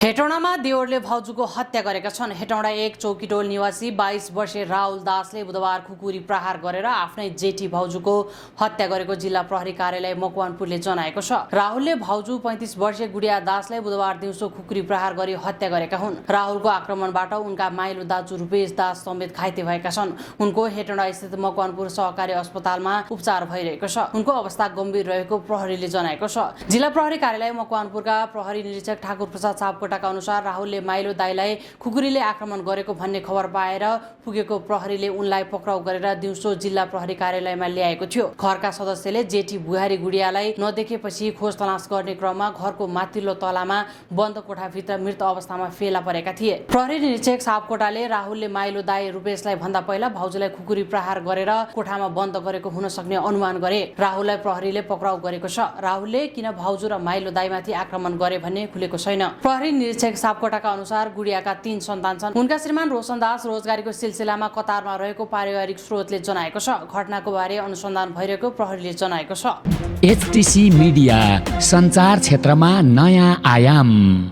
हेटौडामा देवरले भाउजूको हत्या गरेका छन्। हेटौडा 1 चौकीटोल निवासी 22 वर्षीय राहुल दासले बुधबार खुकुरी प्रहार गरेर आफ्नै जेठी भाउजूको हत्या गरेको जिल्ला प्रहरी कार्यालय मकवानपुरले जनाएको छ। राहुलले भाउजू 35 वर्षीय गुडिया दासलाई बुधबार दिउँसो खुकुरी प्रहार गरी हत्या गरेका हुन्। राहुलको आक्रमणबाट उनका माइलो दाजु रुपेश दास समेत घाइते भएका छन्। उनको हेटौडा स्थित मकवानपुर सहकारी अस्पतालमा उपचार भइरहेको छ। उनको अवस्था गम्भीर रहेको प्रहरीले जनाएको छ। जिल्ला प्रहरी कार्यालय मकवानपुरका प्रहरी निरीक्षक ठाकुर प्रसाद सापकोटाका अनुसार राहुलले माइलो दाइलाई खुकुरीले आक्रमण गरेको भन्ने खबर पाएर पुगेको प्रहरीले उनलाई पक्राउ गरेर दिउँसो जिल्ला प्रहरी कार्यालयमा ल्याएको थियो। घरका सदस्यले जेठी बुहारी गुडियालाई नदेखेपछि खोज तलास गर्ने क्रममा घरको माथिल्लो तलामा बन्द कोठाभित्र मृत अवस्थामा फेला परेका थिए। प्रहरी निरीक्षक सापकोटाले राहुलले माइलो दाइ रुपेशलाई भन्दा पहिला भाउजूलाई खुकुरी प्रहार गरेर कोठामा बन्द गरेको हुन सक्ने अनुमान गरे। राहुललाई प्रहरीले पक्राउ गरेको छ। राहुलले किन भाउजू र माइलो दाइमाथि आक्रमण गरे भन्ने खुलेको छैन। प्रहरी निरीक्षक सापकोटाका अनुसार गुडियाका 3 सन्तान छन्। उनका श्रीमान रोशन दास रोजगारीको सिलसिलामा कतारमा रहेको पारिवारिक स्रोतले जनाएको छ। घटनाको बारे अनुसन्धान भइरहेको प्रहरीले जनाएको छ। एचटीसी मिडिया, सञ्चार क्षेत्रमा नयाँ आयाम।